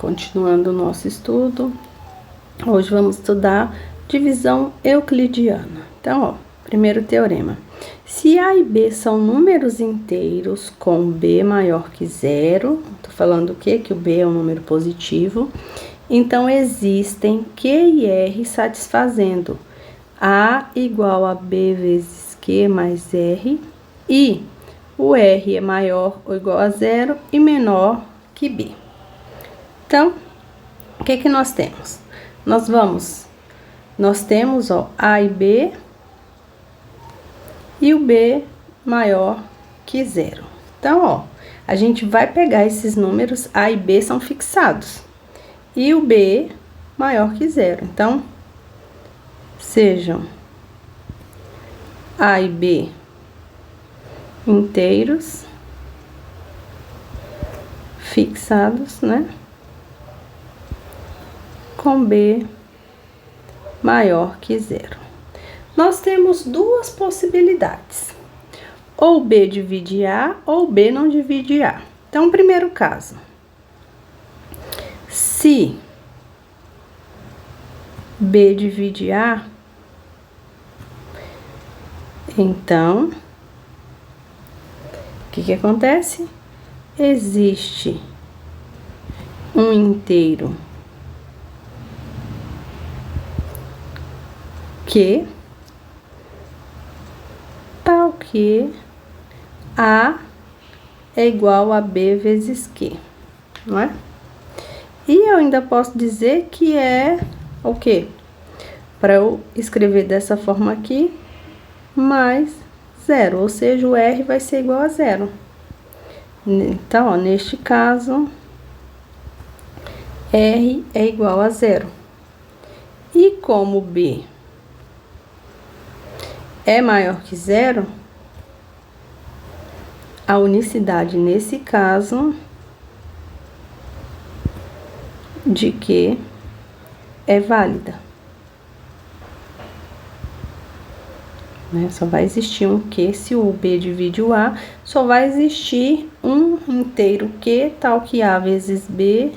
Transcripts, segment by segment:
Continuando o nosso estudo, hoje vamos estudar divisão euclidiana. Então, ó, primeiro teorema. Se A e B são números inteiros com B maior que zero, tô falando o quê? Que o B é um número positivo, então existem Q e R satisfazendo A igual a B vezes Q mais R, e o R é maior ou igual a zero e menor que B. Então, o que nós temos? Nós temos, ó, A e B, e o B maior que zero. Então, ó, a gente vai pegar esses números, A e B são fixados, e o B maior que zero. Então, sejam A e B inteiros, fixados, né? Com B maior que zero. Nós temos duas possibilidades. Ou B divide A, ou B não divide A. Então, primeiro caso. Se B divide A, então, o que acontece? Existe um inteiro Q, tal que A é igual a B vezes Q, não é? E eu ainda posso dizer que é o quê? Para eu escrever dessa forma aqui, mais zero, ou seja, o R vai ser igual a zero. Então, ó, neste caso, R é igual a zero. E como B é maior que zero, a unicidade nesse caso de Q é válida. Né? Só vai existir um Q se o B divide o A, só vai existir um inteiro Q, tal que A vezes B,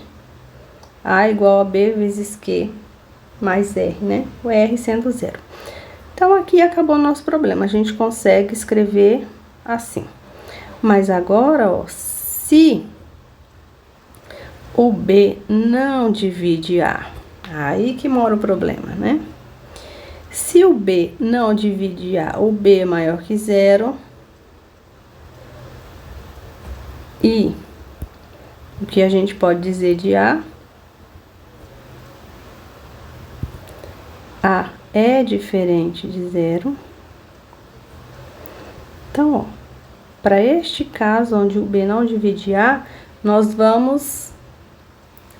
A igual a B vezes Q mais R, né? O R sendo zero. Então, aqui acabou o nosso problema. A gente consegue escrever assim. Mas agora, ó, se o B não divide A, aí que mora o problema, né? Se o B não divide A, o B é maior que zero. E o que a gente pode dizer de A? A é diferente de zero. Então, ó, para este caso, onde o B não divide A, nós vamos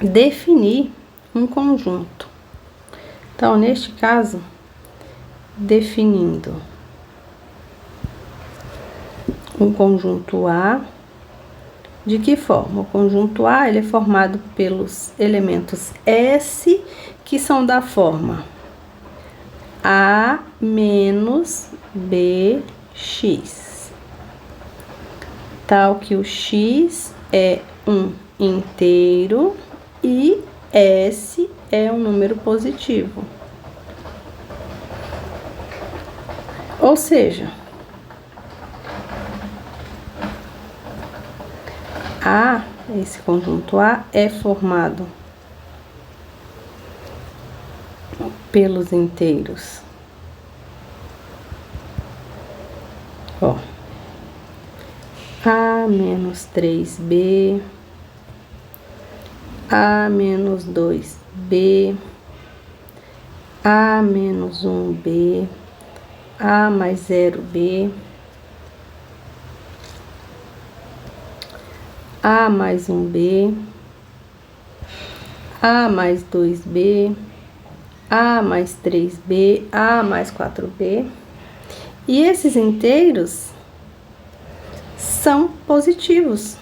definir um conjunto. Então, neste caso, definindo um conjunto A, de que forma? O conjunto A, ele é formado pelos elementos S, que são da forma A menos BX, tal que o X é um inteiro e S é um número positivo. Ou seja, A, esse conjunto A, é formado pelos inteiros, ó, A menos 3B, A menos 2B, A menos 1B, A mais 0B, A mais 1B, A mais 2B, A mais 3B, A mais 4B. E esses inteiros são positivos.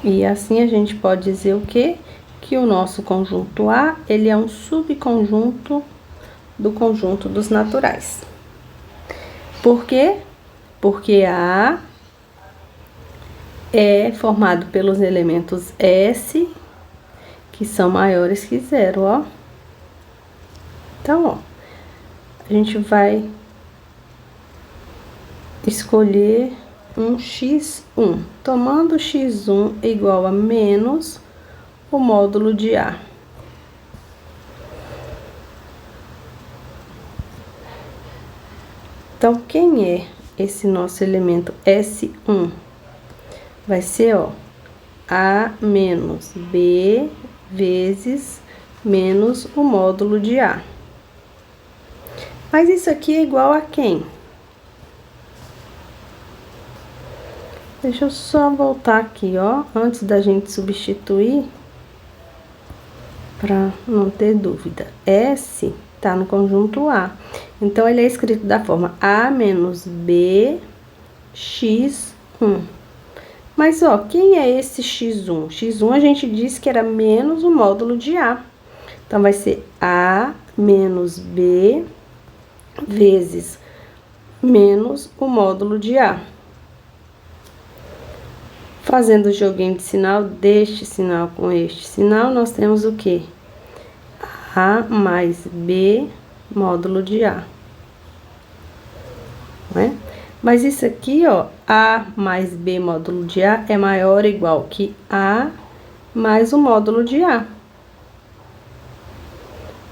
E assim a gente pode dizer o quê? Que o nosso conjunto A, ele é um subconjunto do conjunto dos naturais. Por quê? Porque A é formado pelos elementos S, que são maiores que 0, ó. Então, ó, a gente vai escolher um x1, tomando x1 igual a menos o módulo de A. Então, quem é esse nosso elemento S1? Vai ser, ó, A menos B vezes menos o módulo de A. Mas isso aqui é igual a quem? Deixa eu só voltar aqui, ó, antes da gente substituir, para não ter dúvida. S tá no conjunto A. Então, ele é escrito da forma A menos B x1. Mas, ó, quem é esse x1? X1 a gente disse que era menos o módulo de A. Então, vai ser A menos B vezes menos o módulo de A. Fazendo o joguinho de sinal deste sinal com este sinal, nós temos o quê? A mais B módulo de A. Não é? Mas isso aqui, ó, A mais B módulo de A é maior ou igual que A mais o módulo de A.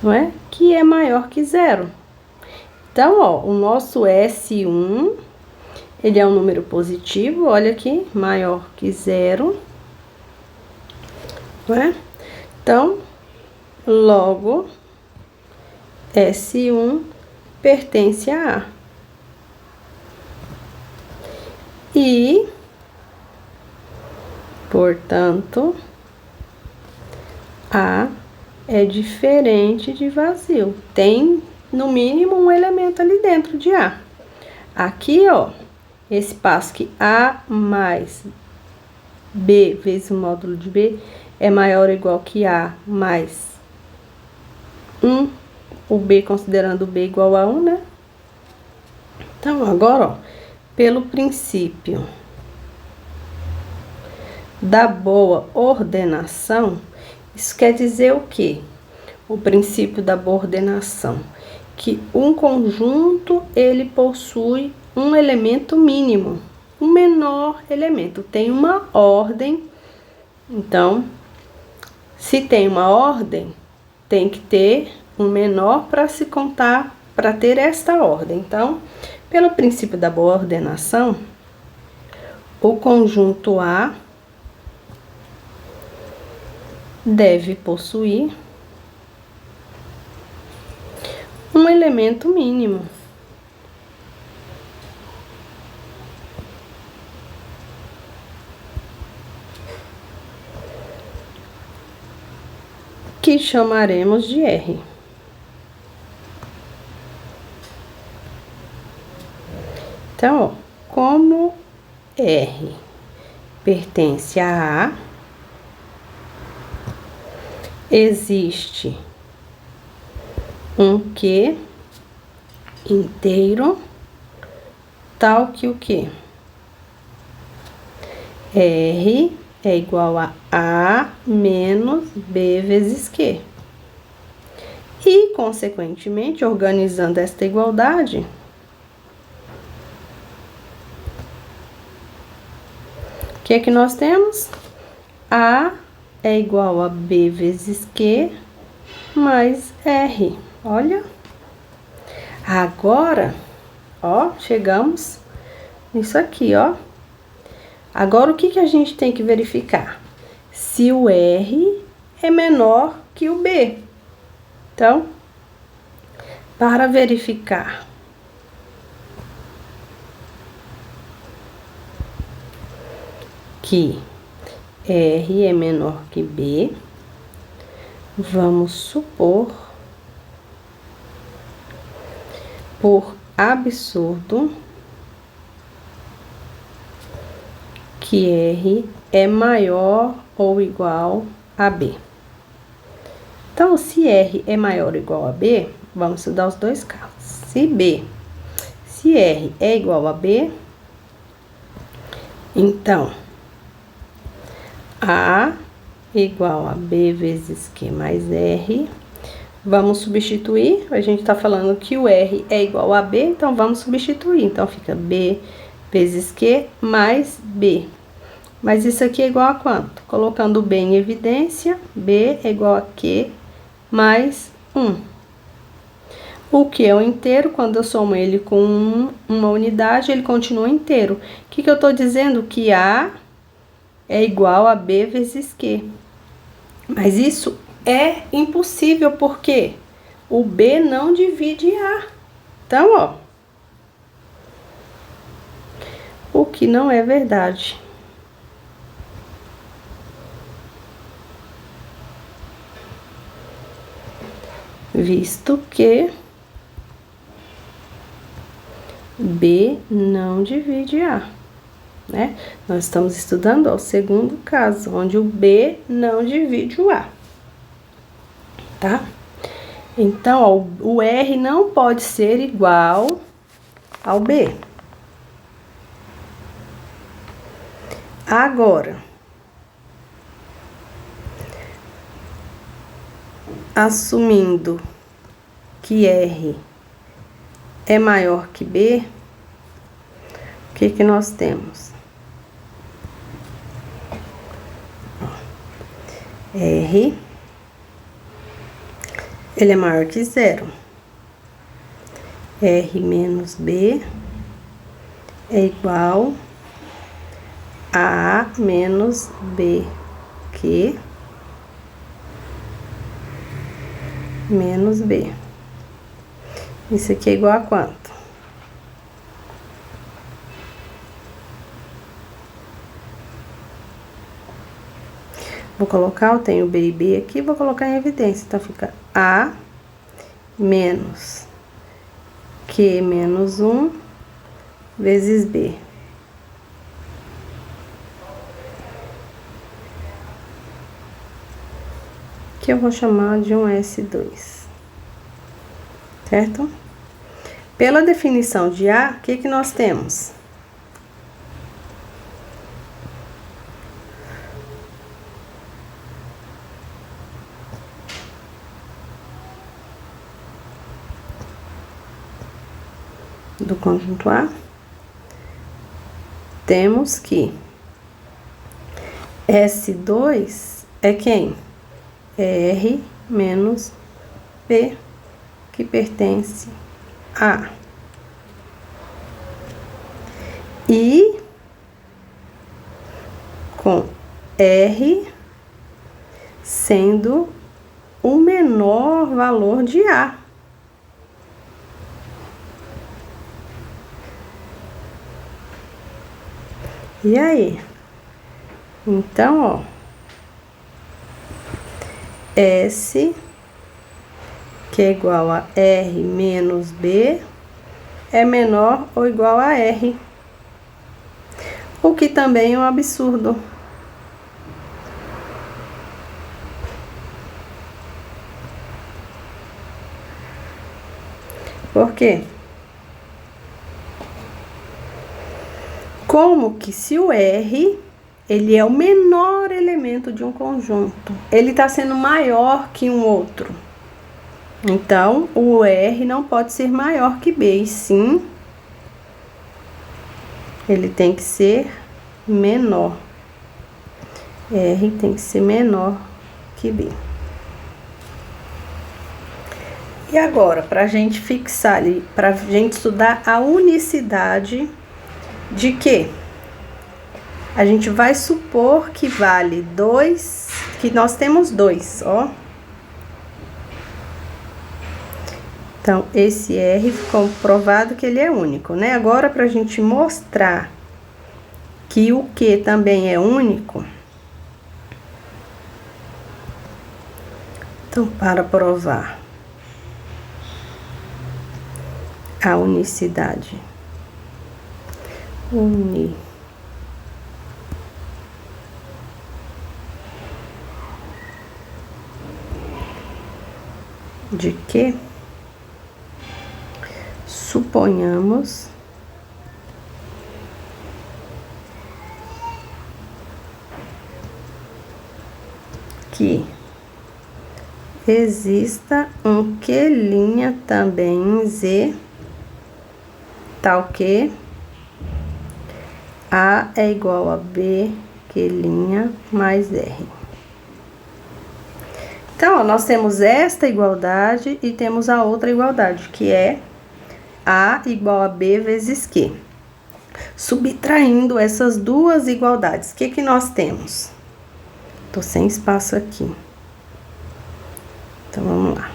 Não é? Que é maior que 0. Então, ó, o nosso S1, ele é um número positivo, olha aqui, maior que 0. Não é? Então, logo, S1 pertence a A. E, portanto, A é diferente de vazio. Tem, no mínimo, um elemento ali dentro de A. Aqui, ó, esse passo que A mais B vezes o módulo de B é maior ou igual que A mais 1. O B considerando o B igual a 1, né? Então, agora, ó, pelo princípio da boa ordenação, isso quer dizer o quê? O princípio da boa ordenação, que um conjunto, ele possui um elemento mínimo, um menor elemento, tem uma ordem. Então, se tem uma ordem, tem que ter um menor para se contar, para ter esta ordem. Então, pelo princípio da boa ordenação, o conjunto A deve possuir um elemento mínimo. Que chamaremos de R. Então, ó, como R pertence a A, existe um Q inteiro, tal que o quê? R é igual a A menos B vezes Q. E, consequentemente, organizando esta igualdade, o que é que nós temos? A é igual a B vezes Q mais R. Olha. Agora, ó, chegamos nisso aqui, ó. Agora, o que a gente tem que verificar? Se o R é menor que o B. Então, para verificar que R é menor que B, vamos supor, por absurdo, que R é maior ou igual a B. Então, se R é maior ou igual a B, vamos estudar os dois casos. Se R é igual a B, então, A igual a B vezes Q mais R. Vamos substituir, a gente tá falando que o R é igual a B, então vamos substituir. Então, fica B vezes Q mais B. Mas isso aqui é igual a quanto? Colocando B em evidência, B é igual a Q mais 1. O Q é um inteiro, quando eu somo ele com uma unidade, ele continua inteiro. O que eu tô dizendo? Que A é igual a B vezes Q. Mas isso é impossível, porque o B não divide A. Então, ó, o que não é verdade. Visto que B não divide A, né? Nós estamos estudando ó, o segundo caso, onde o B não divide o A, tá? Então, ó, o R não pode ser igual ao B. Agora, assumindo que R é maior que B, o que nós temos? R, ele é maior que 0. R menos B é igual a menos B, que menos B. Isso aqui é igual a quanto? Vou colocar, eu tenho B e B aqui, vou colocar em evidência. Então, fica A menos Q menos 1 vezes B. Que eu vou chamar de um S2. Certo? Pela definição de A, o que nós temos? Do conjunto A, temos que S2 é quem? É R menos B, que pertence a. E com R sendo o menor valor de A. E aí? Então, ó, S, que é igual a R menos B, é menor ou igual a R. O que também é um absurdo. Por quê? Como que se o R, ele é o menor elemento de um conjunto, ele está sendo maior que um outro. Então, o R não pode ser maior que B, e sim, ele tem que ser menor. R tem que ser menor que B. E agora, para a gente fixar ali, para a gente estudar a unicidade de quê? A gente vai supor que vale 2, que nós temos 2, ó. Então, esse R ficou provado que ele é único, né? Agora, para a gente mostrar que o Q também é único, então, para provar a unicidade, de que suponhamos que exista um Q' também em Z, tal que A é igual a B Q' mais R. Então, ó, nós temos esta igualdade e temos a outra igualdade, que é A igual a B vezes Q. Subtraindo essas duas igualdades, o que que nós temos? Tô sem espaço aqui. Então, vamos lá.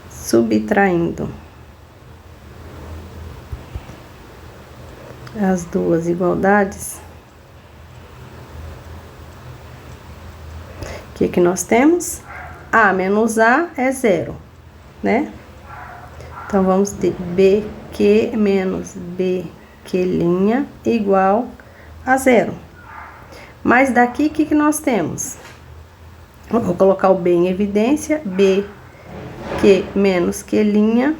Subtraindo as duas igualdades, o que que nós temos? A menos A é zero, né? Então, vamos ter BQ menos BQ' igual a zero. Mas daqui, o que que nós temos? Vou colocar o B em evidência. BQ menos Q'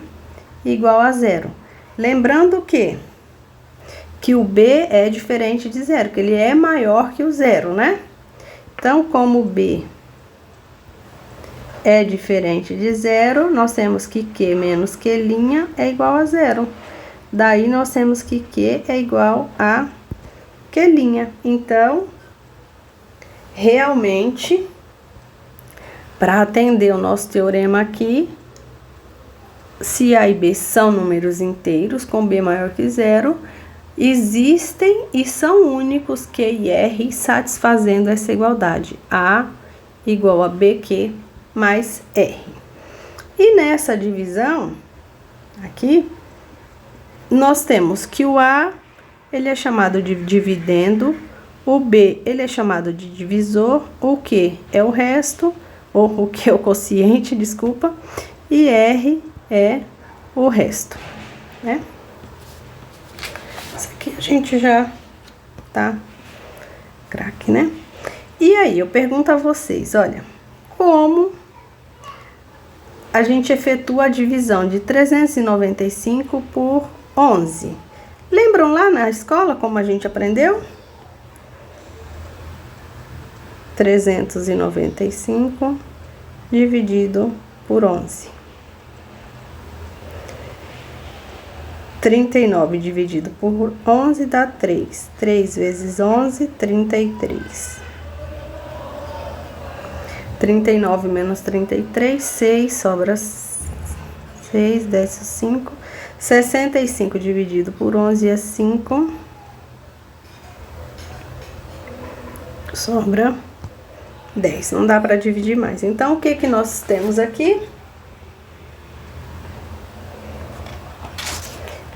igual a zero. Lembrando que o B é diferente de zero, que ele é maior que o zero, né? Então, como o B é diferente de zero, nós temos que Q menos Q' é igual a zero. Daí, nós temos que Q é igual a Q'. Então, realmente, para atender o nosso teorema aqui, se A e B são números inteiros com B maior que zero, existem e são únicos Q e R satisfazendo essa igualdade. A igual a BQ mais R. E nessa divisão, aqui, nós temos que o A, ele é chamado de dividendo, o B, ele é chamado de divisor, o Q é o resto, ou o Q é o quociente, desculpa, e R é o resto, né? Isso aqui a gente já tá craque, né? E aí, eu pergunto a vocês, olha, como a gente efetua a divisão de 395 por 11? Lembram lá na escola como a gente aprendeu? 395 dividido por 11. 39 dividido por 11 dá 3. 3 vezes 11, 33. 39 menos 33, 6, sobra 6, desce 5. 65 dividido por 11 é 5. Sobra 10. Não dá para dividir mais. Então, o que que nós temos aqui?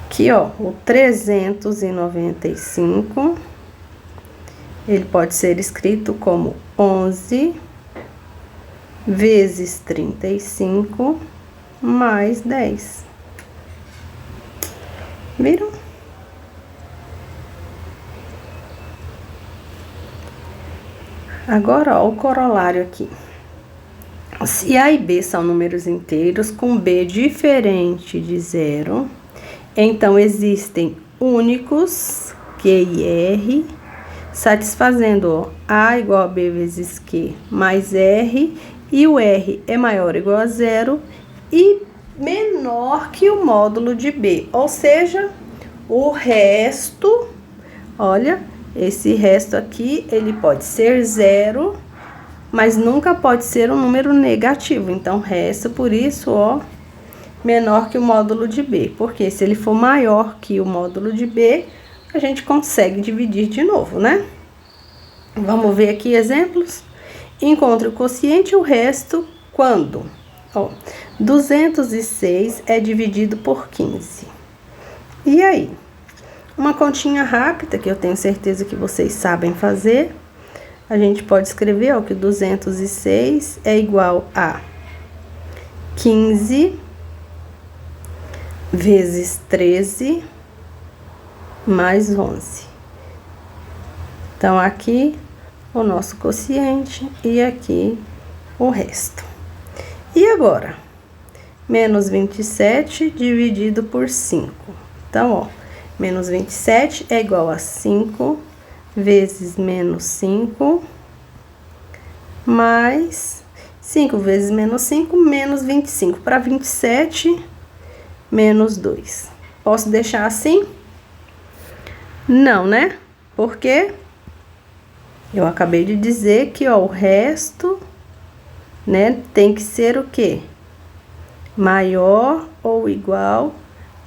Aqui, ó, o 395, ele pode ser escrito como 11 vezes 35 mais 10. Viram? Agora, ó, o corolário aqui. Se A e B são números inteiros com B diferente de zero, então existem únicos Q e R, satisfazendo, ó, A igual a B vezes Q mais R, e o R é maior ou igual a zero e menor que o módulo de B, ou seja, o resto, olha, esse resto aqui, ele pode ser zero, mas nunca pode ser um número negativo. Então, resto, por isso, ó, menor que o módulo de B. Porque se ele for maior que o módulo de B, a gente consegue dividir de novo, né? Vamos ver aqui exemplos. Encontre o quociente e o resto quando? Ó, 206 é dividido por 15. E aí? Uma continha rápida, que eu tenho certeza que vocês sabem fazer. A gente pode escrever, ó, que 206 é igual a 15 vezes 13 mais 11. Então, aqui o nosso quociente e aqui o resto. E agora? Menos 27 dividido por 5. Então, ó, menos 27 é igual a 5 vezes menos 5 mais 5 vezes menos 5, menos 25. Para 27, menos 2. Posso deixar assim? Não, né? Porque eu acabei de dizer que, ó, o resto, né, tem que ser o quê? Maior ou igual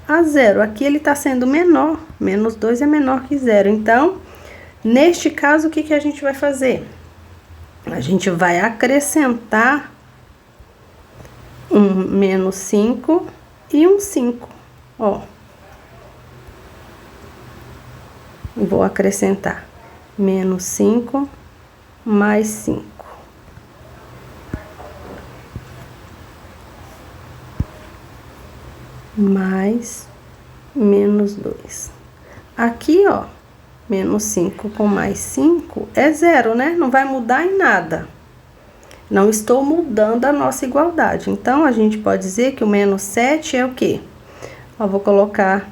a zero. Aqui ele tá sendo menor. Menos 2 é menor que zero. Então, neste caso, o que que a gente vai fazer? A gente vai acrescentar um menos 5 e um 5, ó. Vou acrescentar menos 5 mais 5. Mais menos 2. Aqui, ó, menos 5 com mais 5 é zero, né? Não vai mudar em nada. Não estou mudando a nossa igualdade. Então, a gente pode dizer que o menos 7 é o quê? Ó, vou colocar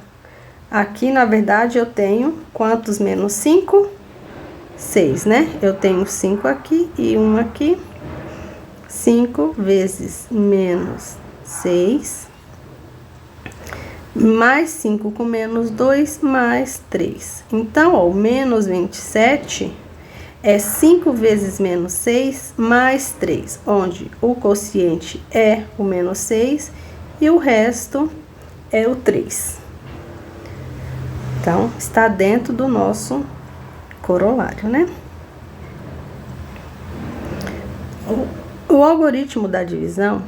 aqui, na verdade, eu tenho quantos menos 5? 6, né? Eu tenho 5 aqui e 1 aqui. 5 vezes menos 6. Mais 5 com menos 2, mais 3. Então, ó, o menos 27 é 5 vezes menos 6, mais 3. Onde o quociente é o menos 6 e o resto é o 3. Então, está dentro do nosso corolário, né? O algoritmo da divisão,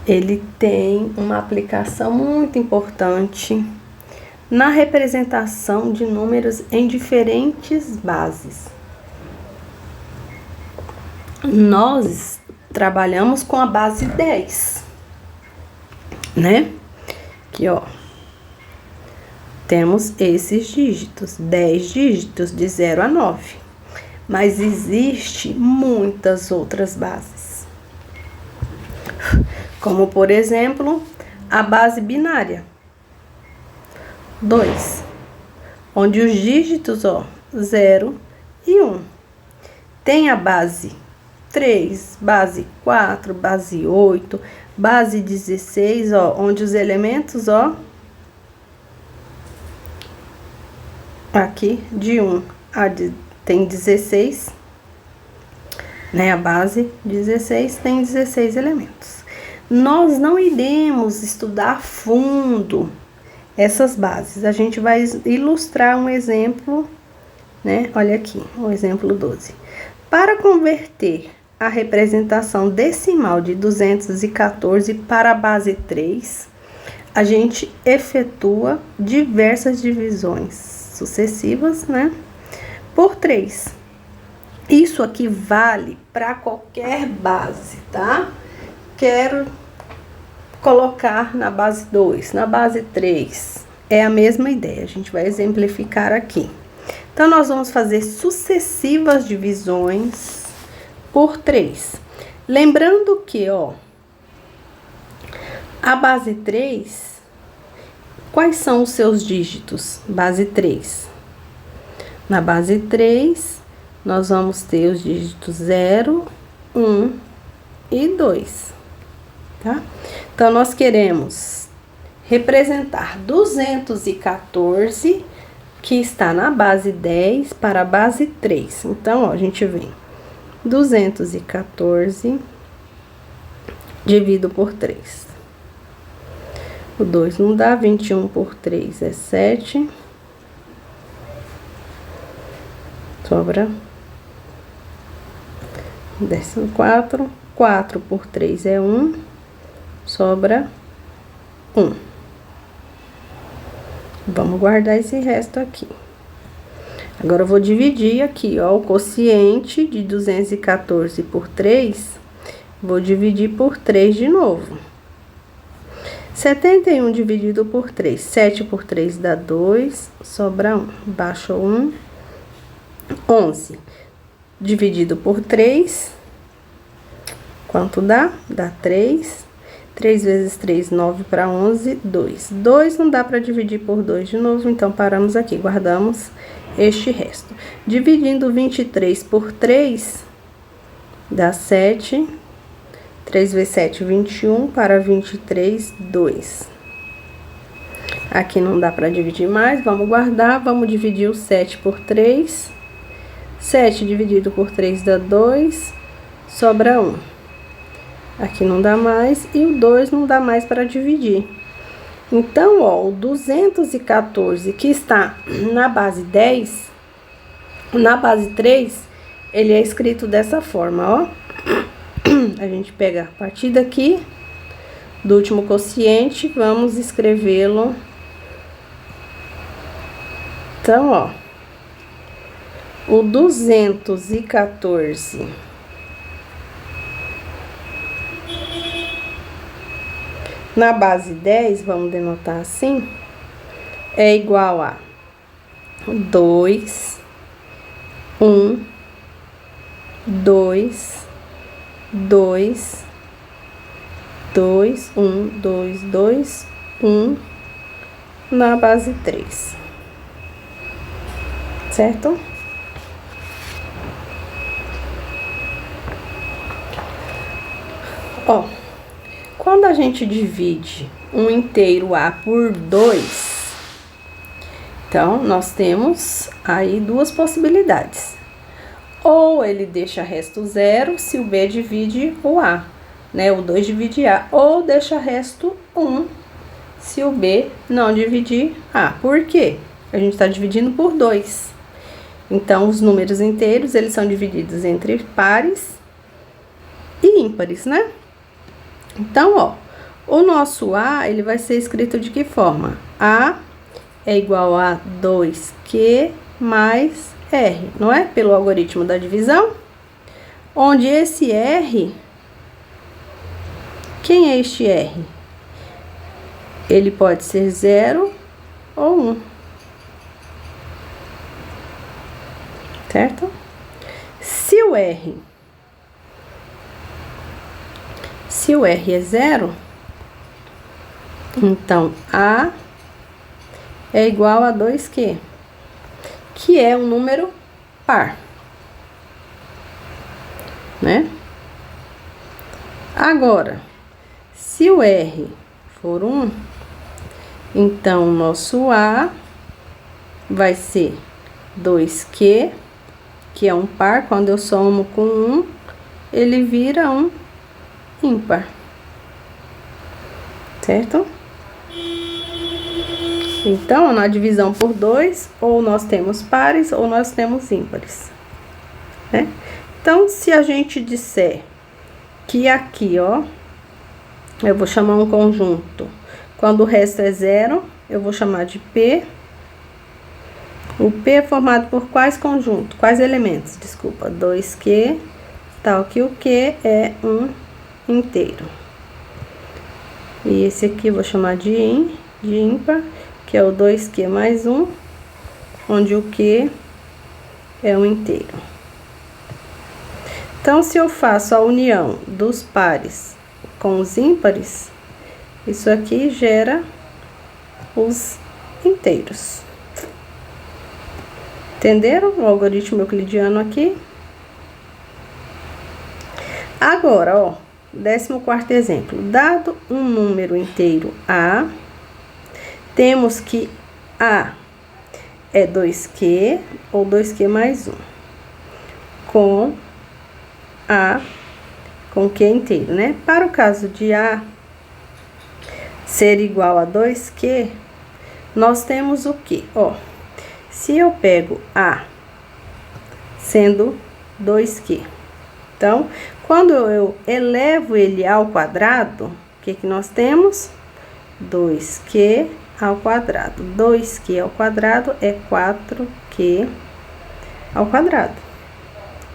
ele tem uma aplicação muito importante na representação de números em diferentes bases. Nós trabalhamos com a base 10, né? Aqui, ó. Temos esses dígitos, 10 dígitos de 0 a 9. Mas existe muitas outras bases. Como, por exemplo, a base binária. 2. Onde os dígitos, ó, 0 e 1. Tem a base 3, base 4, base 8, base 16, ó, onde os elementos, ó, aqui de 1 a tem 16, né? A base 16 tem 16 elementos. Nós não iremos estudar a fundo essas bases. A gente vai ilustrar um exemplo, né? Olha aqui, o exemplo 12. Para converter a representação decimal de 214 para a base 3, a gente efetua diversas divisões sucessivas, né, por 3. Isso aqui vale para qualquer base, tá? Quero colocar na base 2, na base 3. É a mesma ideia, a gente vai exemplificar aqui. Então, nós vamos fazer sucessivas divisões por 3. Lembrando que, ó, a base 3... Quais são os seus dígitos? Base 3. Na base 3, nós vamos ter os dígitos 0, 1 e 2, tá? Então, nós queremos representar 214, que está na base 10, para a base 3. Então, ó, a gente vem 214 dividido por 3. O 2 não dá, 21 por 3 é 7. Sobra 14. 4 por 3 é 1. Sobra 1. Vamos guardar esse resto aqui. Agora, eu vou dividir aqui, ó, o quociente de 214 por 3. Vou dividir por 3 de novo. 71 dividido por 3. 7 por 3 dá 2, sobra 1. Baixou 1. 11 dividido por 3. Quanto dá? Dá 3. 3 vezes 3, 9 para 11, 2. 2 não dá para dividir por 2 de novo, então paramos aqui, guardamos este resto. Dividindo 23 por 3, Dá 7. 3 vezes 7, 21, para 23, 2. Aqui não dá para dividir mais, vamos guardar, vamos dividir o 7 por 3. 7 dividido por 3 dá 2, sobra 1. Aqui não dá mais e o 2 não dá mais para dividir. Então, ó, o 214 que está na base 10, na base 3, ele é escrito dessa forma, ó. A gente pega a partir daqui, do último quociente, vamos escrevê-lo. Então, ó, o 214 na base 10, vamos denotar assim, é igual a 2, 1, 2, 2, 2, 1, 2, 2, 1 na base 3. Certo? Ó, quando a gente divide um inteiro A por 2, então, nós temos aí duas possibilidades. Ou ele deixa resto 0, se o B divide o A, né? O 2 divide A. Ou deixa resto 1, se o B não dividir A. Por quê? A gente está dividindo por 2. Então, os números inteiros, eles são divididos entre pares e ímpares, né? Então, ó, o nosso A, ele vai ser escrito de que forma? A é igual a 2Q mais R, não é? Pelo algoritmo da divisão. Onde esse R, quem é este R? Ele pode ser 0 ou 1. Certo? Se o R é 0, então A é igual a 2Q, que é um número par, né? Agora, se o R for 1, então o nosso A vai ser 2Q, que é um par. Quando eu somo com 1, ele vira um ímpar, certo? Então, na divisão por 2, ou nós temos pares ou nós temos ímpares, né? Então, se a gente disser que aqui, ó, eu vou chamar um conjunto, quando o resto é 0, eu vou chamar de P. O P é formado por quais conjuntos? Quais elementos? Desculpa, 2Q, tal que o Q é um inteiro. E esse aqui eu vou chamar de ímpar, que é o 2Q mais 1, onde o Q é um inteiro. Então, se eu faço a união dos pares com os ímpares, isso aqui gera os inteiros. Entenderam o algoritmo euclidiano aqui? Agora, ó, 14º exemplo. Dado um número inteiro A, temos que A é 2Q ou 2Q mais 1, com A com Q inteiro, né? Para o caso de A ser igual a 2Q, nós temos o quê? Ó, se eu pego A sendo 2Q, então, quando eu elevo ele ao quadrado, o que nós temos? 2Q ao quadrado. 2Q ao quadrado é 4Q ao quadrado,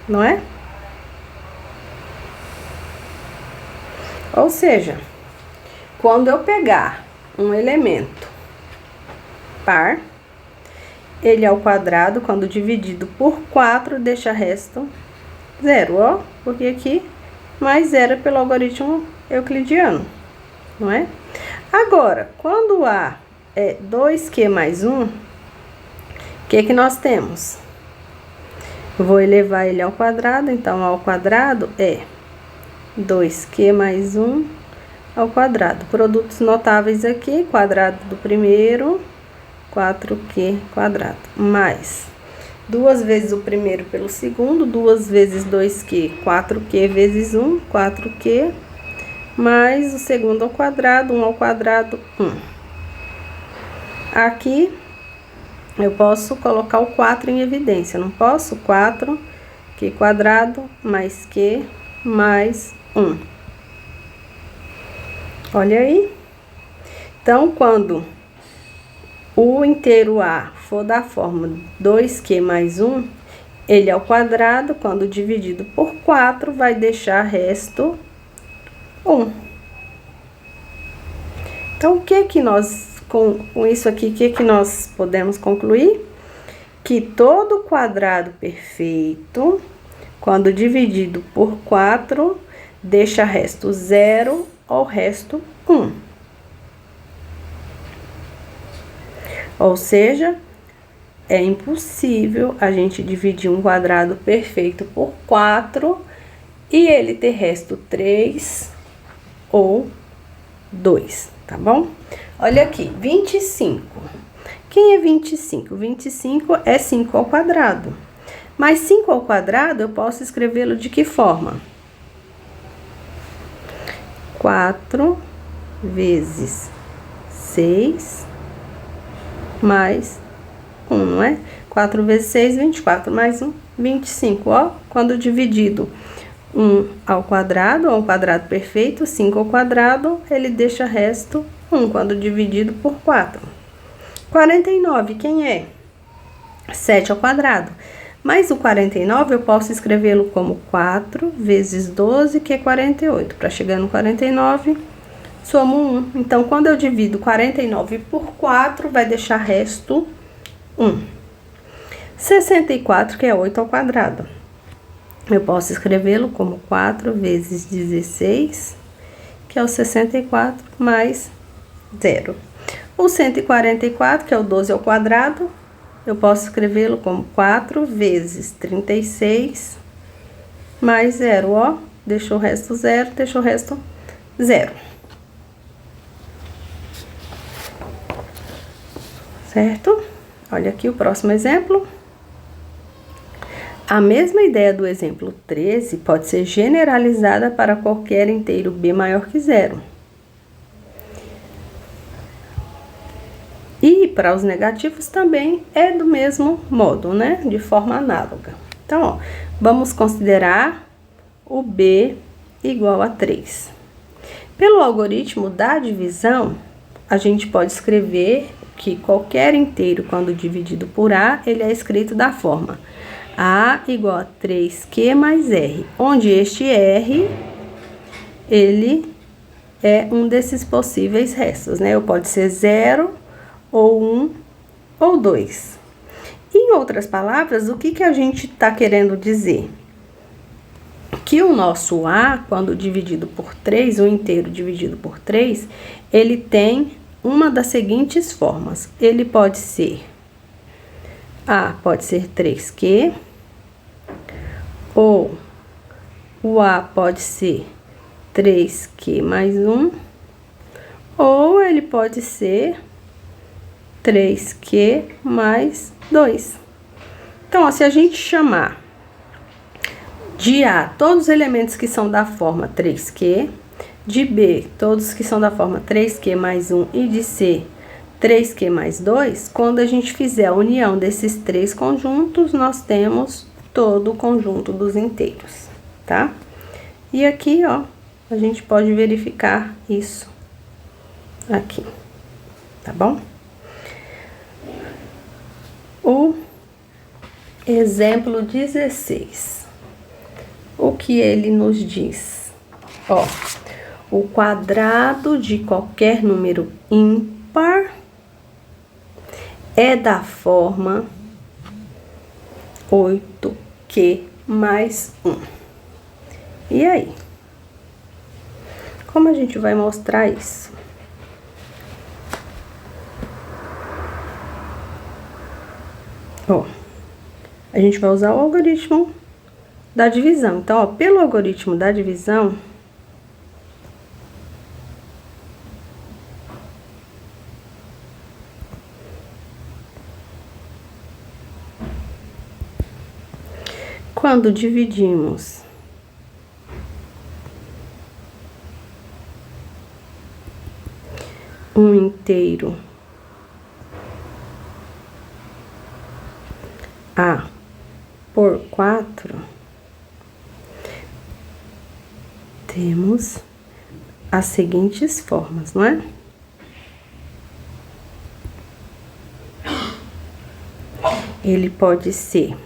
não é? Ou seja, quando eu pegar um elemento par, ele ao quadrado, quando dividido por 4, deixa resto 0, ó, porque aqui mais 0 é pelo algoritmo euclidiano, não é? Agora, quando A é 2Q mais 1, o que nós temos? vou elevar ele ao quadrado, então ao quadrado é 2q mais 1 ao quadrado. Produtos notáveis aqui, quadrado do primeiro, 4q quadrado, mais 2 vezes o primeiro pelo segundo, 2 vezes 2q, 4q vezes 1, 4q, mais o segundo ao quadrado, 1 ao quadrado, 1. Aqui, eu posso colocar o 4 em evidência, não posso? 4q quadrado mais q mais 1. Olha aí. Então, quando o inteiro A for da forma 2q mais 1, ele ao quadrado, quando dividido por 4, vai deixar resto 1. Então, o que que nós, com isso aqui, o que que nós podemos concluir? Que todo quadrado perfeito, quando dividido por 4, deixa resto 0 ou resto 1. Ou seja, é impossível a gente dividir um quadrado perfeito por 4 e ele ter resto 3 ou 2, tá bom? Olha aqui, 25. Quem é 25? 25 é 5 ao quadrado. Mas 5 ao quadrado eu posso escrevê-lo de que forma? 4 vezes 6 mais 1, não é? 4 vezes 6, 24, mais 1, 25, ó. Quando dividido 1 ao quadrado perfeito, 5 ao quadrado, ele deixa resto 1, quando dividido por 4. 49, quem é? 7 ao quadrado. Mas o 49 eu posso escrevê-lo como 4 vezes 12, que é 48. Para chegar no 49, somo 1. Então, quando eu divido 49 por 4, vai deixar resto 1. 64, que é 8 ao quadrado. Eu posso escrevê-lo como 4 vezes 16, que é o 64, mais 0. O 144, que é o 12 ao quadrado, eu posso escrevê-lo como 4 vezes 36, mais 0, ó. Deixou o resto 0, deixou o resto 0. Certo? Olha aqui o próximo exemplo. A mesma ideia do exemplo 13 pode ser generalizada para qualquer inteiro b maior que 0. E para os negativos também é do mesmo modo, né? De forma análoga. Então, ó, vamos considerar o b igual a 3. Pelo algoritmo da divisão, a gente pode escrever que qualquer inteiro, quando dividido por a, ele é escrito da forma a igual a 3q mais r, onde este r, ele é um desses possíveis restos, né? Ou pode ser 0, ou 1, ou 2. Em outras palavras, o que que a gente está querendo dizer? Que o nosso a, quando dividido por 3, o inteiro dividido por 3, ele tem uma das seguintes formas. Ele pode ser a pode ser 3q, ou o a pode ser 3q mais 1, ou ele pode ser 3q mais 2. Então, ó, se a gente chamar de A todos os elementos que são da forma 3q, de B todos que são da forma 3q mais 1 e de C 3q mais 2, quando a gente fizer a união desses três conjuntos, nós temos todo o conjunto dos inteiros, tá? E aqui, ó, a gente pode verificar isso aqui, tá bom? O exemplo 16. O que ele nos diz? Ó, o quadrado de qualquer número ímpar é da forma 8q mais 1. E aí? Como a gente vai mostrar isso? Ó, A gente vai usar o algoritmo da divisão. Então, ó, pelo algoritmo da divisão, quando dividimos um inteiro A por 4, temos as seguintes formas, não é? Ele pode ser,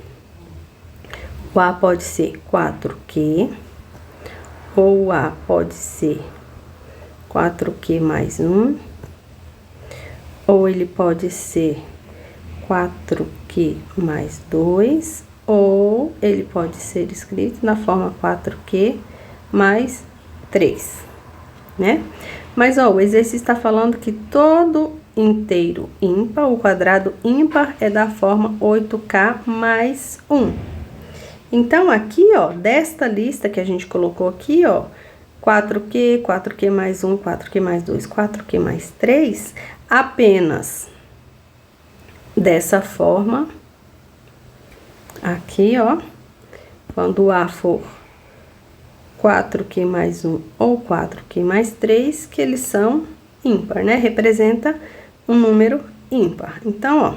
o A pode ser 4Q, ou o A pode ser 4Q mais 1, ou ele pode ser 4Q mais 2, ou ele pode ser escrito na forma 4Q mais 3, né? Mas, ó, o exercício está falando que todo inteiro ímpar, o quadrado ímpar, é da forma 8K mais 1. Então, aqui, ó, desta lista que a gente colocou aqui, ó, 4Q, 4Q mais 1, 4Q mais 2, 4Q mais 3, apenas dessa forma, aqui, ó, quando o A for 4Q mais 1 ou 4Q mais 3, que eles são ímpar, né? Representa um número ímpar. Então, ó,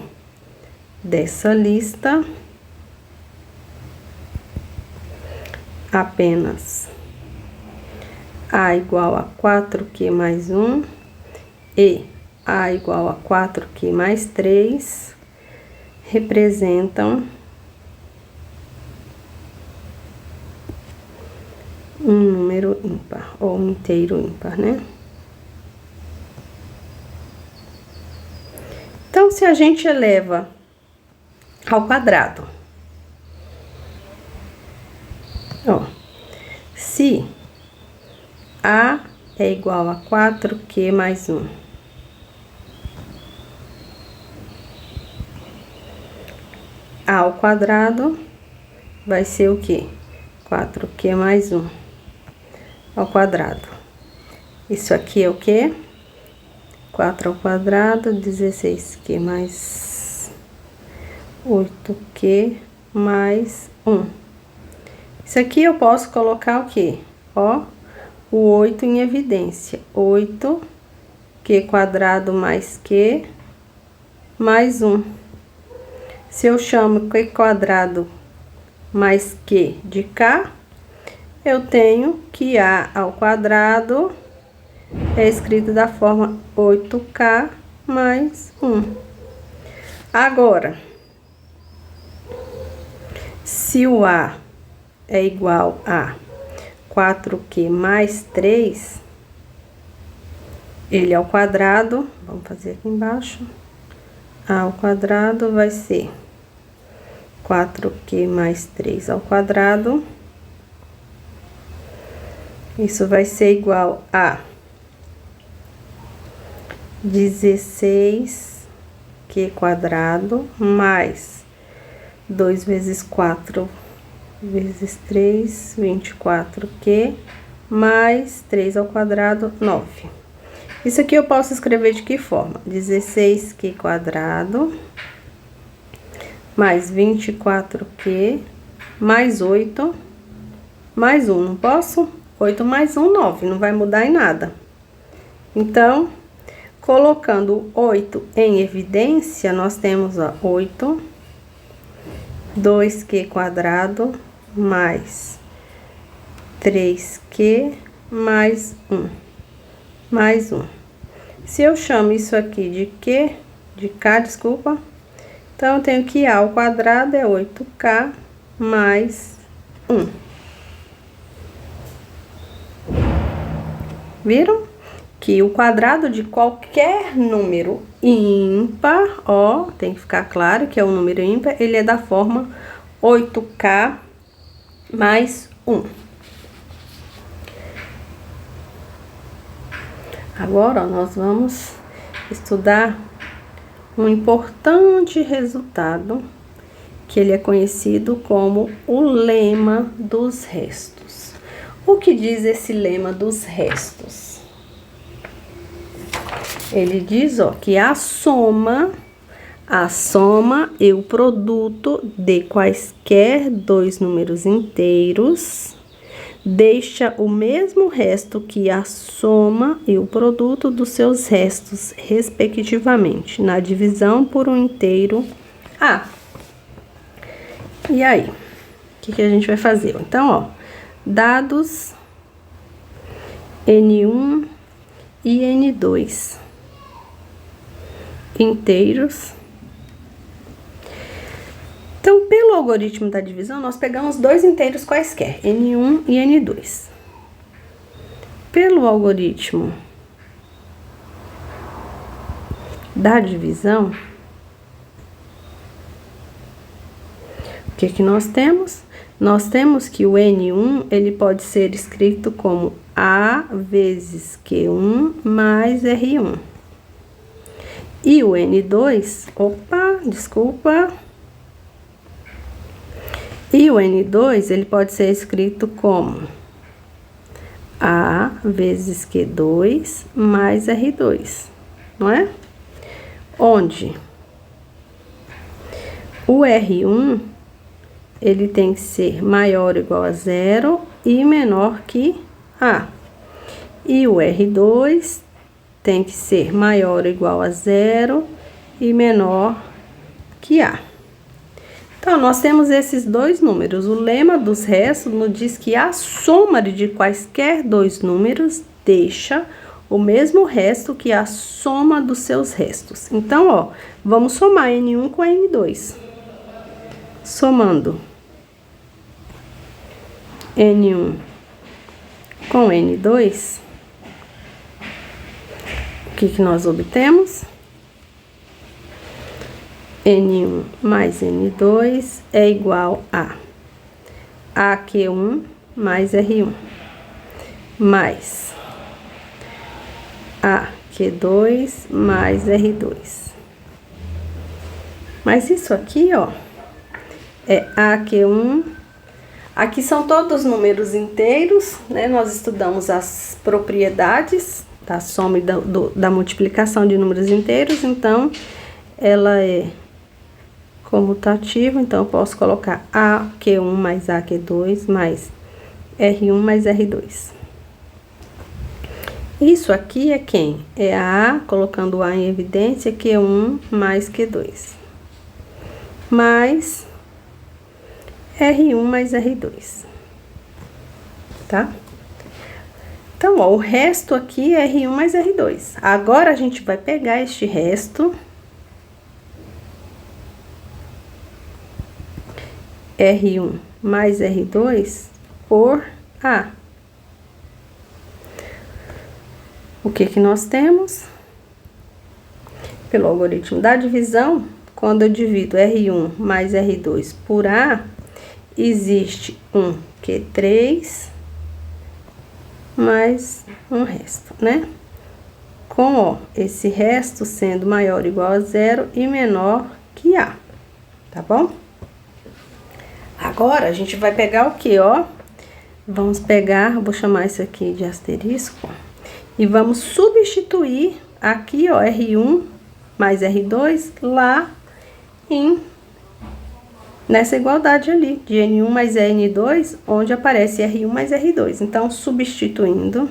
dessa lista, apenas A igual a 4Q mais 1 e A igual a 4Q mais 3 representam um número ímpar, ou um inteiro ímpar, né? Então, se a gente eleva ao quadrado, ó, se A é igual a 4Q mais 1, A ao quadrado vai ser o quê? 4Q mais 1 ao quadrado. Isso aqui é o quê? 4 ao quadrado, 16Q mais 8Q mais 1. Isso aqui eu posso colocar o quê? Ó, o 8 em evidência. 8Q quadrado mais Q mais 1. Se eu chamo Q quadrado mais Q de K, eu tenho que A ao quadrado é escrito da forma 8K mais 1. Agora, se o A é igual a 4Q mais 3, ele ao quadrado, vamos fazer aqui embaixo, A ao quadrado vai ser 4Q mais 3 ao quadrado. Isso vai ser igual a 16Q quadrado mais 2 vezes 4 vezes 3, 24Q mais 3 ao quadrado, 9. Isso aqui eu posso escrever de que forma? 16Q quadrado mais 24Q mais 8 mais 1, não posso? 8 mais 1, 9, não vai mudar em nada. Então, colocando 8 em evidência, nós temos, ó, 8, 2Q quadrado mais 3Q mais 1, mais 1. Se eu chamo isso aqui de Q, de K, desculpa, então eu tenho que A ao quadrado é 8K mais 1. Viram? Que o quadrado de qualquer número ímpar, ó, tem que ficar claro que é um número ímpar, ele é da forma 8K mais 1. Agora, ó, nós vamos estudar um importante resultado que ele é conhecido como o lema dos restos. O que diz esse lema dos restos? Ele diz, ó, que a soma e o produto de quaisquer dois números inteiros deixa o mesmo resto que a soma e o produto dos seus restos, respectivamente, na divisão por um inteiro A. E aí, o que a gente vai fazer? Então, ó, dados N1 e N2 inteiros. Então, pelo algoritmo da divisão, nós pegamos dois inteiros quaisquer, N1 e N2. Pelo algoritmo da divisão, o que nós temos? Nós temos que o N1, ele pode ser escrito como A vezes Q1 mais R1. E o N2, E o N2, ele pode ser escrito como A vezes Q2 mais R2, não é? Onde o R1, ele tem que ser maior ou igual a 0 e menor que A. E o R2 tem que ser maior ou igual a 0 e menor que A. Então, nós temos esses dois números. O lema dos restos nos diz que a soma de quaisquer dois números deixa o mesmo resto que a soma dos seus restos. Então, ó, vamos somar N1 com N2. Somando N1 com N2, o que nós obtemos? N1 mais N2 é igual a AQ1 mais R1 mais AQ2 mais R2. Mas isso aqui, ó, é AQ1. Aqui são todos números inteiros, né? Nós estudamos as propriedades da soma e da multiplicação de números inteiros, então ela é comutativa, então eu posso colocar AQ1 mais AQ2 mais R1 mais R2. Isso aqui é quem? É a A, colocando o A em evidência, Q1 mais Q2. Mais R1 mais R2. Tá? Então, ó, o resto aqui é R1 mais R2. Agora, a gente vai pegar este resto, R1 mais R2, por A. O que nós temos? Pelo algoritmo da divisão, quando eu divido R1 mais R2 por A, existe um Q3 mais um resto, né? Com, ó, esse resto sendo maior ou igual a 0 e menor que A, tá bom? Agora, a gente vai pegar o que, ó? Vamos pegar, vou chamar isso aqui de asterisco, e vamos substituir aqui, ó, R1 mais R2 lá nessa igualdade ali, de N1 mais N2, onde aparece R1 mais R2. Então, substituindo,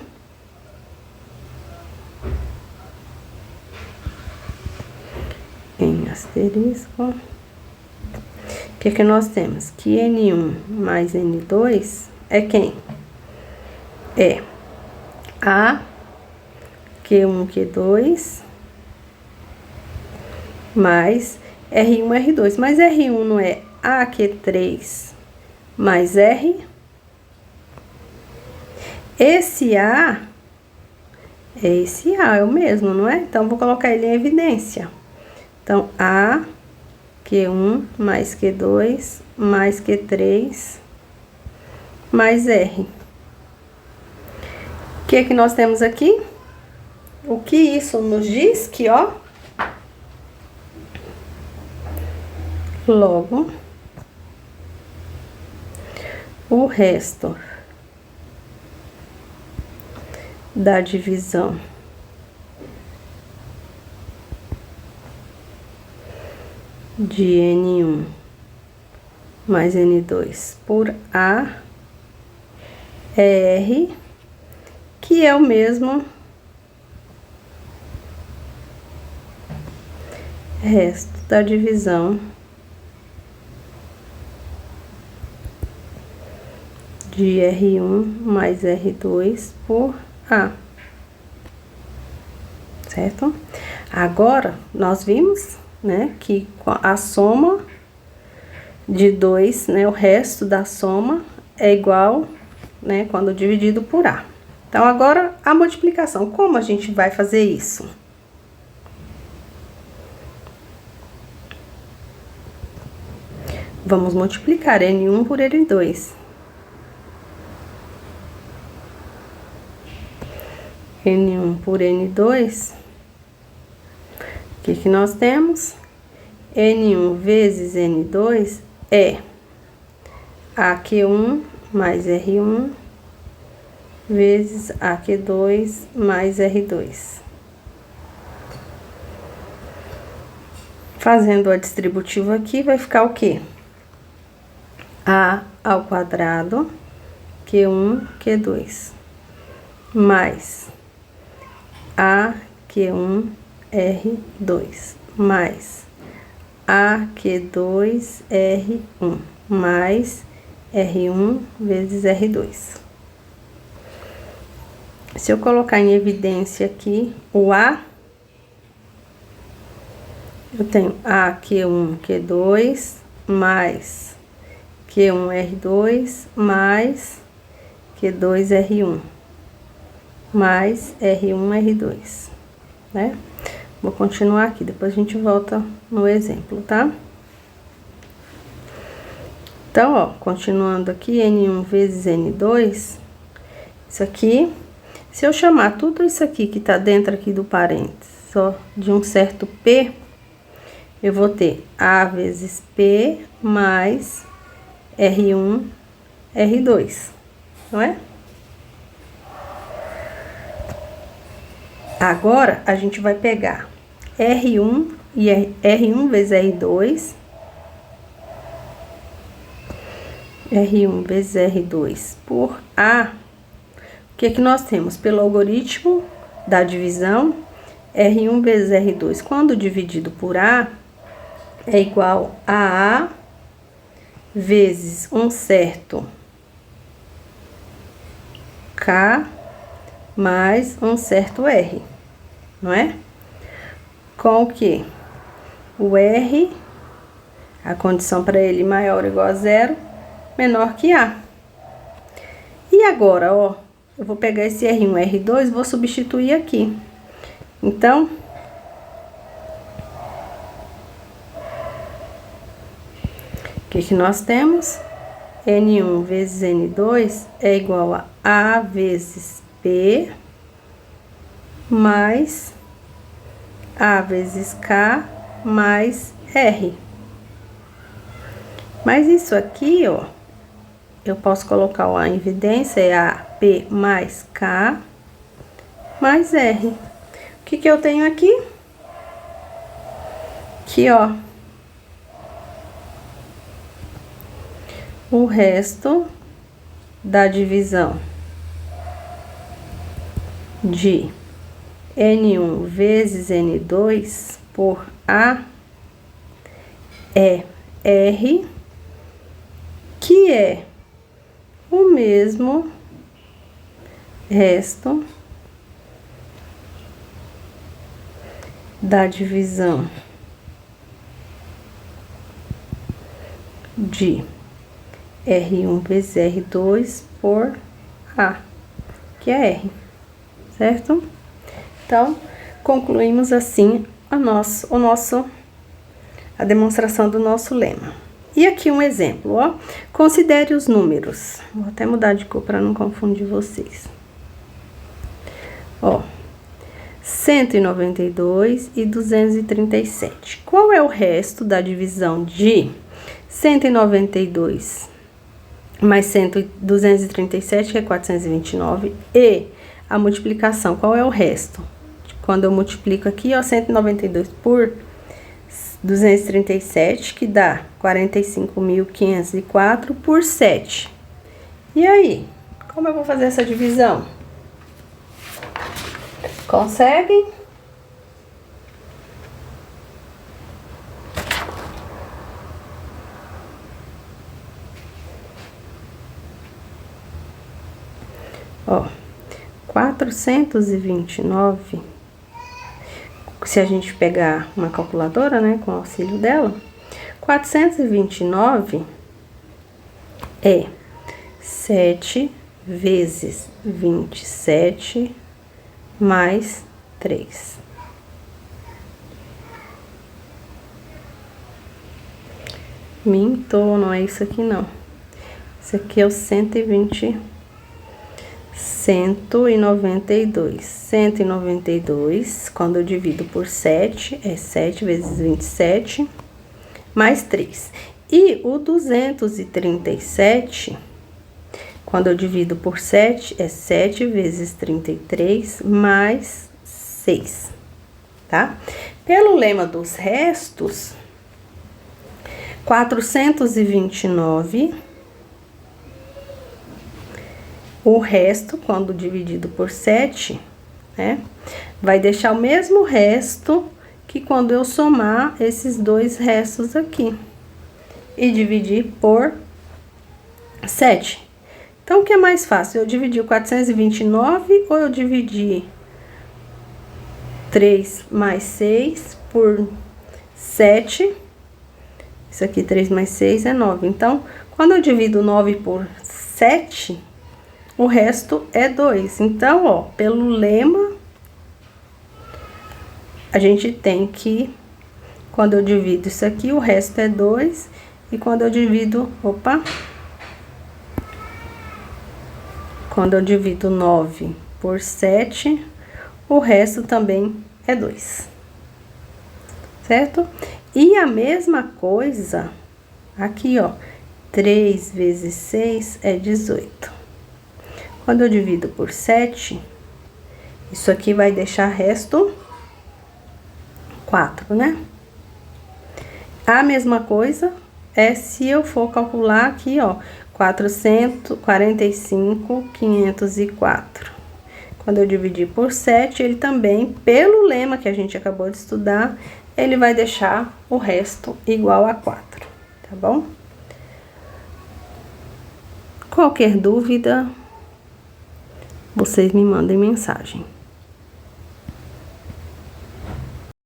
em asterisco, o que nós temos? Que N1 mais N2 é quem? É A, Q1, Q2, mais R1, R2. Mas R1 não é AQ3 mais R? Esse A é esse A, é o mesmo, não é? Então, vou colocar ele em evidência. Então, A, Q1 mais Q2 mais Q3 mais R. O que nós temos aqui? O que isso nos diz? Que, ó, logo, o resto da divisão de N1 mais N2 por A é R, que é o mesmo resto da divisão de R1 mais R2 por A, certo? Agora, nós vimos, né, que a soma de 2, né, o resto da soma é igual, né, quando dividido por A. Então, agora, a multiplicação, como a gente vai fazer isso? Vamos multiplicar N1 por N2. N1 por N2, o que nós temos? N1 vezes N2 é AQ1 mais R1 vezes AQ2 mais R2. Fazendo a distributiva aqui, vai ficar o quê? A ao quadrado, Q1, Q2, mais AQ1, R2, mais AQ2, R1, mais R1 vezes R2. Se eu colocar em evidência aqui o A, eu tenho AQ1, Q2, mais Q1, R2, mais Q2, R1, mais R1, R2, né? Vou continuar aqui, depois a gente volta no exemplo, tá? Então, ó, continuando aqui, N1 vezes N2, isso aqui, se eu chamar tudo isso aqui que tá dentro aqui do parênteses, só de um certo P, eu vou ter A vezes P mais R1, R2, não é? Agora, a gente vai pegar R1 e R1 vezes R2, R1 vezes R2 por A. O que nós temos? Pelo algoritmo da divisão, R1 vezes R2, quando dividido por A, é igual a A vezes um certo K mais um certo R, não é? Com o que? O R, a condição para ele maior ou igual a zero, menor que A. E agora, ó, eu vou pegar esse R1, R2, vou substituir aqui. Então, o que nós temos? N1 vezes N2 é igual a A vezes P mais A vezes K mais R. Mas isso aqui, ó, eu posso colocar o A em evidência, é AP mais K mais R. O que eu tenho aqui? Aqui, ó, o resto da divisão de N1 vezes N2 por A é R, que é o mesmo resto da divisão de R1 vezes R2 por A, que é R, certo? Então, concluímos assim a demonstração do nosso lema. E aqui um exemplo, ó. Considere os números. Vou até mudar de cor para não confundir vocês. Ó, 192 e 237. Qual é o resto da divisão de 192 mais 237, que é 429, e a multiplicação, qual é o resto? Quando eu multiplico aqui, ó, 192 por 237, que dá 45.504 por 7. E aí, como eu vou fazer essa divisão? Conseguem? Ó, 429, se a gente pegar uma calculadora, né, com o auxílio dela, 429 é 7 vezes 27 mais 3. Minto, não é isso aqui não. Isso aqui é o 192. 192, quando eu divido por 7, é 7 vezes 27, mais 3. E o 237, quando eu divido por 7, é 7 vezes 33, mais 6, tá? Pelo lema dos restos, 429... O resto, quando dividido por 7, né, vai deixar o mesmo resto que quando eu somar esses dois restos aqui e dividir por 7. Então, o que é mais fácil? Eu dividir o 429 ou eu dividir 3 mais 6 por 7? Isso aqui, 3 mais 6 é 9. Então, quando eu divido 9 por 7... o resto é 2. Então, ó, pelo lema, a gente tem que, quando eu divido isso aqui, o resto é 2. E quando eu divido, quando eu divido 9 por 7, o resto também é 2. Certo? E a mesma coisa aqui, ó, 3 vezes 6 é 18. Quando eu divido por 7, isso aqui vai deixar resto 4, né? A mesma coisa é se eu for calcular aqui, ó, 445.504. Quando eu dividir por 7, ele também, pelo lema que a gente acabou de estudar, ele vai deixar o resto igual a 4, tá bom? Qualquer dúvida, vocês me mandem mensagem.